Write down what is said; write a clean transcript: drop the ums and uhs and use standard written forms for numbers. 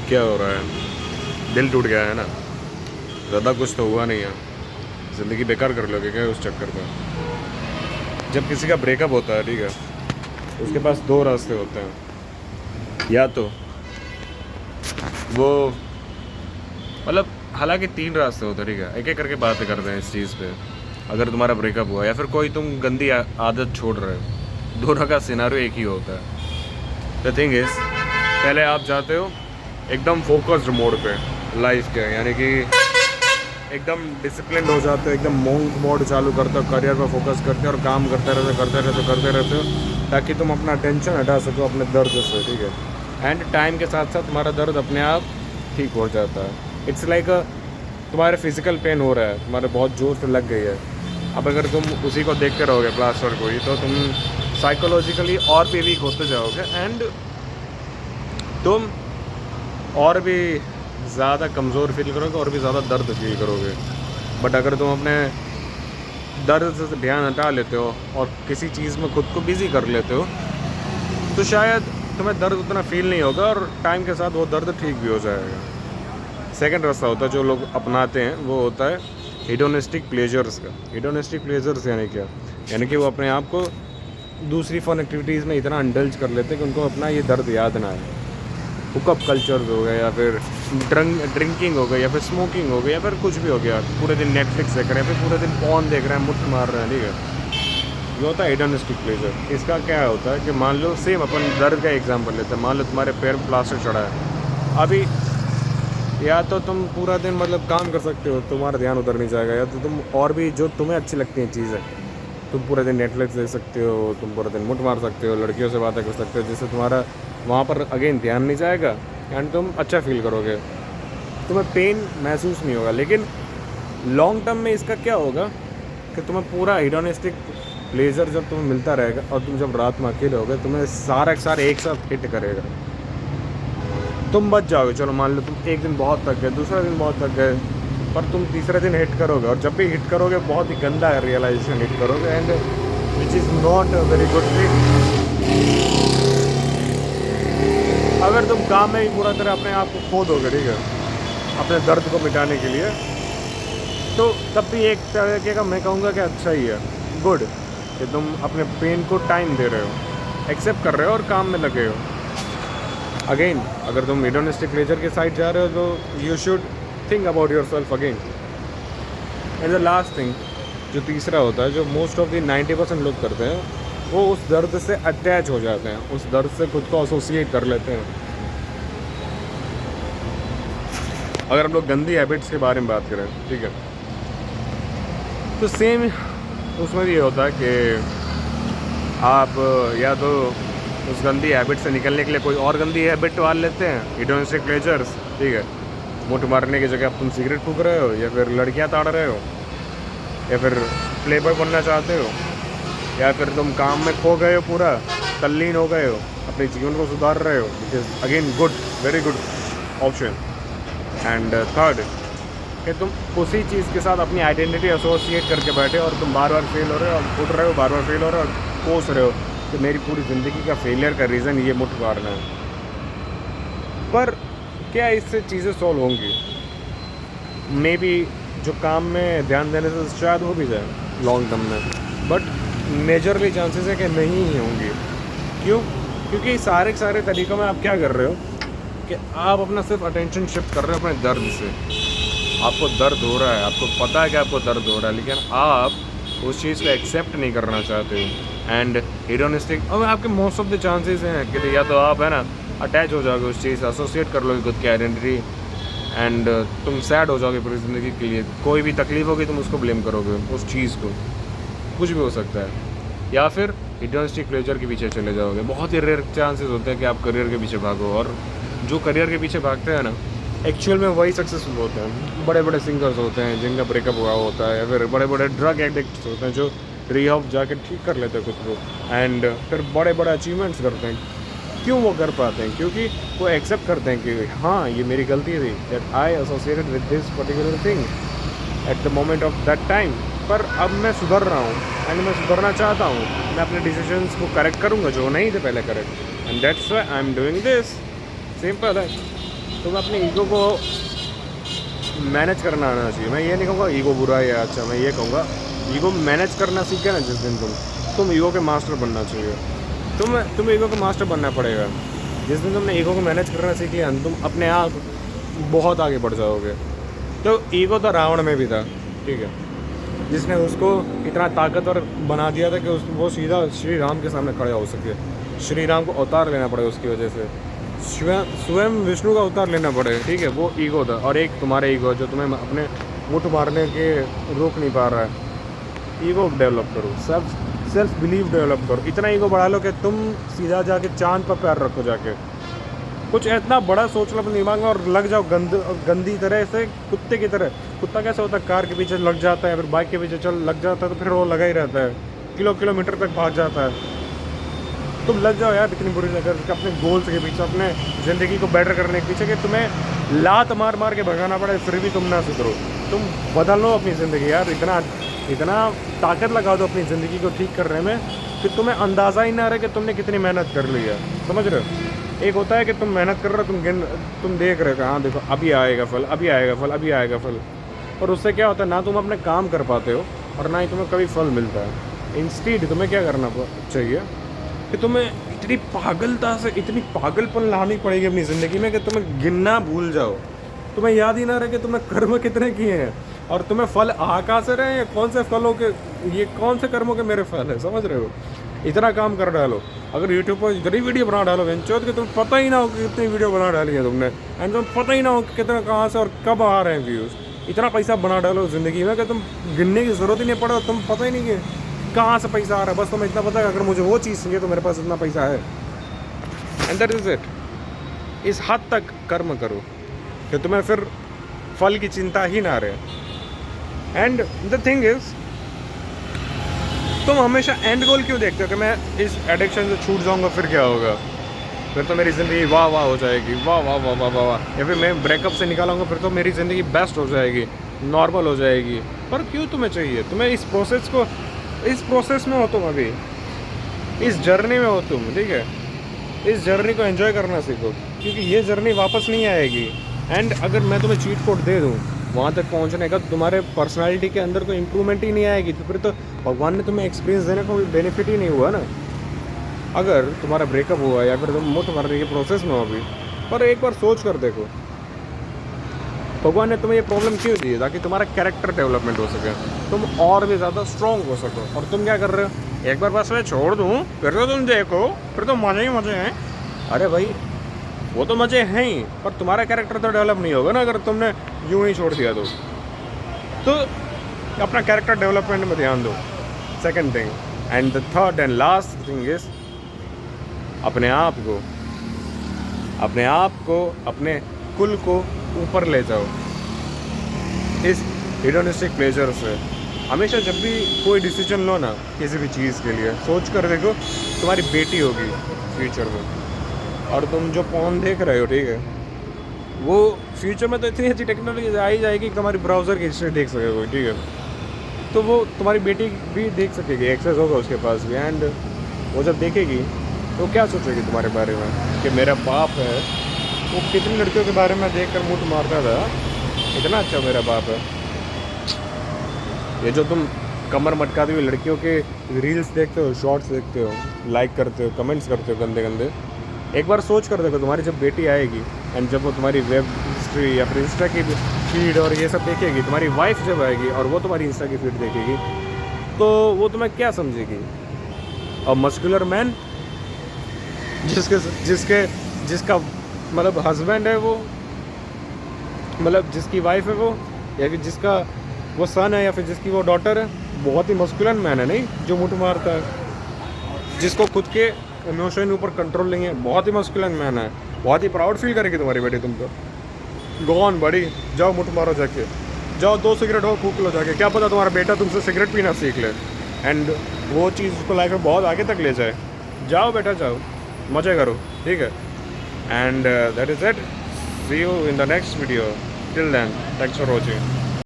क्या हो रहा है? दिल टूट गया है ना? ज़्यादा कुछ तो हुआ नहीं है। ज़िंदगी बेकार कर लोगे क्या उस चक्कर में? जब किसी का ब्रेकअप होता है, ठीक है, उसके पास दो रास्ते होते हैं। या तो वो मतलब, हालांकि तीन रास्ते होते हैं, ठीक है, एक एक करके बातें करते हैं इस चीज़ पे। अगर तुम्हारा ब्रेकअप हुआ या फिर कोई तुम गंदी आदत छोड़ रहे हो, दोनों का सिनारियो एक ही होता है। द थिंग इज़, पहले आप जाते हो एकदम फोकस्ड मोड पे लाइफ के, यानी कि एकदम डिसिप्लिन हो जाते हो, एकदम मोंक मोड चालू करते हो, करियर पे फोकस करते हो और काम करते रहते हो ताकि तुम अपना टेंशन हटा सको अपने दर्द से, ठीक है। एंड टाइम के साथ साथ तुम्हारा दर्द अपने आप ठीक हो जाता है। इट्स लाइक तुम्हारे फिजिकल पेन हो रहा है, तुम्हारे बहुत ज़ोर से लग गई है। अब अगर तुम उसी को देखते रहोगे प्लास्टर को ही, तो तुम साइकोलॉजिकली और भी वीक होते जाओगे एंड तुम और भी ज़्यादा कमज़ोर फील करोगे और भी ज़्यादा दर्द फील करोगे। बट अगर तुम अपने दर्द से ध्यान हटा लेते हो और किसी चीज़ में खुद को बिज़ी कर लेते हो, तो शायद तुम्हें दर्द उतना फील नहीं होगा और टाइम के साथ वो दर्द ठीक भी हो जाएगा। सेकंड रास्ता होता है जो लोग अपनाते हैं, वो होता है हेडोनिस्टिक प्लेजर्स का। हेडोनिस्टिक प्लेजर्स यानी क्या? यानी कि वो अपने आप को दूसरी फन एक्टिविटीज़ में इतना इंडल्ज कर लेते हैं कि उनको अपना ये दर्द याद ना आए। हुकअप कल्चर्स हो गए, या फिर ड्रिंकिंग हो गई, या फिर स्मोकिंग हो गई, या फिर कुछ भी हो गया, पूरे दिन नेटफ्लिक्स देख रहे हैं, फिर पूरे दिन पॉर्न देख रहे हैं, मुट्ठ मार रहे हैं, ठीक है। ये होता है हेडोनिस्टिक प्लेजर। इसका क्या होता है कि मान लो, सेम अपन दर्द का एग्जांपल लेते हैं, मान लो तुम्हारे पैर में प्लास्टर चढ़ा है। अभी या तो तुम पूरा दिन मतलब काम कर सकते हो, तुम्हारा ध्यान उधर नहीं जाएगा, या तो तुम और भी जो तुम्हें अच्छी लगती हैं चीज़ें, तुम पूरे दिन नेटफ्लिक्स देख सकते हो, तुम पूरे दिन मुट्ठ मार सकते हो, लड़कियों से बातें कर सकते हो, जिससे तुम्हारा वहाँ पर अगेन ध्यान नहीं जाएगा एंड तुम अच्छा फील करोगे, तुम्हें पेन महसूस नहीं होगा। लेकिन लॉन्ग टर्म में इसका क्या होगा कि तुम्हें पूरा हेडोनिस्टिक प्लेजर जब तुम्हें मिलता रहेगा और तुम जब रात में अकेले होगे, तुम्हें सारा एक साथ हिट करेगा। तुम बच जाओगे, चलो मान लो तुम एक दिन बहुत थक गए, दूसरा दिन बहुत थक गए, पर तुम तीसरे दिन हिट करोगे, और जब भी हिट करोगे बहुत ही गंदा रियलाइजेशन हिट करोगे, and which is not a very good thing. अगर तुम काम में ही पूरा तरह अपने आप को खो दोगे, ठीक है, अपने दर्द को मिटाने के लिए, तो तब भी एक तरीके का मैं कहूँगा कि अच्छा ही है, गुड, कि तुम अपने पेन को टाइम दे रहे हो, एक्सेप्ट कर रहे हो और काम में लगे हो। अगेन अगर तुम हेडोनिस्टिक प्लेजर के साइड जा रहे हो, तो you should think about your self again. And the last thing, जो तीसरा होता है, जो मोस्ट ऑफ द 90% लोग करते हैं, वो उस दर्द से अटैच हो जाते हैं, उस दर्द से खुद को एसोसिएट कर लेते हैं। अगर हम लोग गंदी हैबिट्स के बारे में बात करें, ठीक है, तो सेम उसमें भी ये होता है कि आप या तो उस गंदी हैबिट से निकलने के लिए कोई और गंदी हैबिट डाल लेते हैं, हेडोनिस्टिक प्लेजर्स, ठीक है, मुट्ठ मारने की जगह अब तुम सिगरेट फूक रहे हो, या फिर लड़कियां ताड़ रहे हो, या फिर प्लेबॉय बनना चाहते हो, या फिर तुम काम में खो गए हो, पूरा तल्लीन हो गए हो, अपने जीवन को सुधार रहे हो, which is again good, very good option. And third, कि तुम उसी चीज़ के साथ अपनी आइडेंटिटी एसोसिएट करके बैठे और तुम बार बार फेल हो रहे हो, और उठ रहे हो, बार बार फेल हो रहे हो और कोस रहे हो कि मेरी पूरी ज़िंदगी का फेलियर का रीज़न ये मुट्ठ मारना है। पर क्या इससे चीज़ें सॉल्व होंगी? मे बी जो काम में ध्यान देने से शायद हो भी जाए लॉन्ग टर्म में, बट मेजरली चांसेस है कि नहीं ही होंगी। क्यों? क्योंकि सारे के सारे तरीक़ों में आप क्या कर रहे हो कि आप अपना सिर्फ अटेंशन शिफ्ट कर रहे हो अपने दर्द से। आपको दर्द हो रहा है, आपको पता है कि आपको दर्द हो रहा है, लेकिन आप उस चीज़ को एक्सेप्ट नहीं करना चाहते हो। एंड हेडोनिस्टिक, और आपके मोस्ट ऑफ द चांसेस हैं कि या तो आप है ना अटैच हो जाओगे उस चीज़ से, एसोसिएट कर लोगे खुद की आइडेंटिटी, एंड तुम सैड हो जाओगे पूरी ज़िंदगी के लिए। कोई भी तकलीफ होगी तुम उसको ब्लेम करोगे, उस चीज़ को, कुछ भी हो सकता है। या फिर हेडोनिस्टिक प्लेजर के पीछे चले जाओगे। बहुत ही रेयर चांसेस होते हैं कि आप करियर के पीछे भागो, और जो करियर के पीछे भागते हैं ना, एक्चुअल में वही सक्सेसफुल होते हैं। बड़े बड़े सिंगर्स होते हैं जिनका ब्रेकअप हुआ होता है, या फिर बड़े बड़े ड्रग एडिक्ट्स होते हैं जो रिहब जाके ठीक कर लेते हैं खुद को, एंड फिर बड़े बड़े अचीवमेंट्स करते हैं। क्यों वो कर पाते हैं? क्योंकि वो एक्सेप्ट करते हैं कि हाँ, ये मेरी गलती थी, that I associated with this particular thing at the moment of that time, पर अब मैं सुधर रहा हूँ एंड मैं सुधरना चाहता हूँ। मैं अपने डिसीजंस को करेक्ट करूँगा जो नहीं थे पहले correct, and that's why I am doing this. Simple है। तुम्हें अपने ईगो को मैनेज करना आना चाहिए। मैं ये नहीं कहूँगा ईगो बुरा है या अच्छा, मैं ये कहूँगा ईगो मैनेज करना सीख गया ना जिस दिन तुम ईगो के मास्टर बनना चाहिए। तुम्हें ईगो का मास्टर बनना पड़ेगा। जिस दिन तुमने ईगो को मैनेज करना सीख लिया तुम अपने आप बहुत आगे बढ़ जाओगे। तो ईगो तो रावण में भी था, ठीक है, जिसने उसको इतना ताकतवर बना दिया था कि वो सीधा श्री राम के सामने खड़े हो सके। श्री राम को अवतार लेना पड़े उसकी वजह से, स्वयं विष्णु का अवतार लेना पड़े, ठीक है। वो ईगो था। और एक तुम्हारे ईगो जो तुम्हें अपने मुठ मारने के रोक नहीं पा रहा है। ईगो डेवलप करो, सेल्फ बिलीव डेवलप करो। इतना ईगो बढ़ा लो कि तुम सीधा जाके चांद पर पैर रखो जाके। कुछ इतना बड़ा सोच लो अपने दिमाग में और लग जाओ गंदी तरह से, कुत्ते की तरह। कुत्ता कैसे होता है, कार के पीछे लग जाता है, फिर बाइक के पीछे लग जाता है, तो फिर वो लगा ही रहता है, किलोमीटर तक भाग जाता है। तुम लग जाओ यार इतनी बुरी जगह कि अपने गोल्स के पीछे, अपने ज़िंदगी को बेटर करने के पीछे, कि तुम्हें लात मार मार के भगाना पड़े फिर भी तुम ना सुधरो। तुम बदल लो अपनी ज़िंदगी यार। इतना ताकत लगा दो अपनी ज़िंदगी को ठीक करने में कि तुम्हें अंदाज़ा ही ना रहे कि तुमने कितनी मेहनत कर ली है। समझ रहे हो? एक होता है कि तुम मेहनत कर रहे हो, तुम देख रहे हो, हाँ देखो अभी आएगा फल, अभी आएगा फल, अभी आएगा फल। और उससे क्या होता है, ना तुम अपने काम कर पाते हो और ना ही तुम्हें कभी फल मिलता है। इंस्टीड तुम्हें क्या करना चाहिए कि तुम्हें इतनी पागलता से, इतनी पागलपन लानी पड़ेगी अपनी ज़िंदगी में कि तुम्हें गिनना भूल जाओ। तुम्हें याद ही ना रहे कि तुमने कर्म कितने किए हैं और तुम्हें फल आ कहाँ से रहे हैं, कौन से फलों के, ये कौन से कर्मों के मेरे फल है। समझ रहे हो? इतना काम कर डालो। अगर यूट्यूब पर इतनी वीडियो बना डालो वेंचर कि तुम्हें पता ही ना हो कि कितनी वीडियो बना डाली है तुमने, एंड तुम्हें पता ही ना हो कि कितना कहाँ से और कब आ रहे हैं व्यूज़। इतना पैसा बना डालो ज़िंदगी में कि तुम गिनने की ज़रूरत ही नहीं पड़े, तुम पता ही नहीं कि कहाँ से पैसा आ रहा है। बस तुम्हें इतना पता है अगर मुझे वो चीज़ चाहिए तो मेरे पास इतना पैसा है। And that is it. इस हद तक कर्म करो कि तुम्हें फिर फल की चिंता ही ना रहे। एंड द थिंग इज़, तुम हमेशा एंड गोल क्यों देखते हो कि मैं इस एडिक्शन से छूट जाऊंगा फिर क्या होगा, फिर तो मेरी ज़िंदगी वाह वाह हो जाएगी, वाह वाह वाह वाह वाह वाह, या फिर मैं ब्रेकअप से निकालूंगा फिर तो मेरी ज़िंदगी बेस्ट हो जाएगी, नॉर्मल हो जाएगी। पर क्यों तुम्हें चाहिए? तुम्हें इस प्रोसेस में हो, तुम अभी इस जर्नी में हो तुम, ठीक है। इस जर्नी को एंजॉय करना सीखो, क्योंकि ये जर्नी वापस नहीं आएगी। एंड अगर मैं तुम्हें चीट कोड दे दूँ वहाँ तक पहुँचने का, तुम्हारे पर्सनालिटी के अंदर कोई इम्प्रूवमेंट ही नहीं आएगी, तो फिर तो भगवान ने तुम्हें एक्सपीरियंस देने का कोई बेनिफिट ही नहीं हुआ ना। अगर तुम्हारा ब्रेकअप हुआ या फिर तुम मुठ मारने के प्रोसेस में हो अभी, पर एक बार सोच कर देखो भगवान ने तुम्हें ये प्रॉब्लम क्यों दी है, ताकि तुम्हारा कैरेक्टर डेवलपमेंट हो सके, तुम और भी ज़्यादा स्ट्रॉन्ग हो सको। और तुम क्या कर रहे हो, एक बार बस मैं छोड़ दूँ फिर तो तुम देखो, फिर तो मज़े ही मज़े हैं। अरे भाई वो तो मज़े हैं ही, पर तुम्हारा कैरेक्टर तो डेवलप नहीं होगा ना अगर तुमने यूँ ही छोड़ दिया तो अपना कैरेक्टर डेवलपमेंट में ध्यान दो। Second thing and the third and last thing is, अपने आप को अपने कुल को ऊपर ले जाओ इस हेडोनिस्टिक प्लेजर से। हमेशा जब भी कोई डिसीजन लो ना किसी भी चीज़ के लिए, सोच कर देखो तुम्हारी बेटी होगी फ्यूचर में, और तुम जो फोन देख रहे हो, ठीक है, वो फ्यूचर में तो इतनी अच्छी टेक्नोलॉजी आ ही जाएगी कि तुम्हारी ब्राउज़र की हिस्ट्री देख सकेगा, ठीक है। तो वो तुम्हारी बेटी भी देख सकेगी, एक्सेस होगा उसके पास भी। एंड वो जब देखेगी तो क्या सोचेगी तुम्हारे बारे में कि मेरा बाप है, वो कितनी लड़कियों के बारे में देख कर मुँह मारता था, इतना अच्छा मेरा बाप है। ये जो तुम कमर मटकाती हुई लड़कियों के रील्स देखते हो, शॉर्ट्स देखते हो, लाइक करते हो, कमेंट्स करते हो गंदे गंदे, एक बार सोच कर देखो तुम्हारी जब बेटी आएगी एंड जब वो तुम्हारी वेब हिस्ट्री या फिर इंस्टा की फीड और ये सब देखेगी, तुम्हारी वाइफ जब आएगी और वो तुम्हारी इंस्टा की फीड देखेगी, तो वो तुम्हें क्या समझेगी? और मस्कुलर मैन जिसका मतलब हस्बैंड है वो, मतलब जिसकी वाइफ है वो, या फिर जिसका वो सन है, या फिर जिसकी वो डॉटर है, बहुत ही मस्कुलर मैन है नहीं, जो मुठ मारता है, जिसको खुद के इमोशन ऊपर कंट्रोल नहीं है, बहुत ही मस्कुलर मैन है, बहुत ही प्राउड फील करेगी तुम्हारी बेटी तुम तो। गो ऑन बड़ी, जाओ मुठ मारो जाके, जाओ 2 सिगरेट हो फूक लो जाके, क्या पता तुम्हारा बेटा तुमसे सिगरेट पीना सीख ले एंड वो चीज़ उसको लाइफ में बहुत आगे तक ले जाए। जाओ बेटा जाओ, मज़े करो, ठीक है। And that is it, see you in the next video, till then thanks for watching.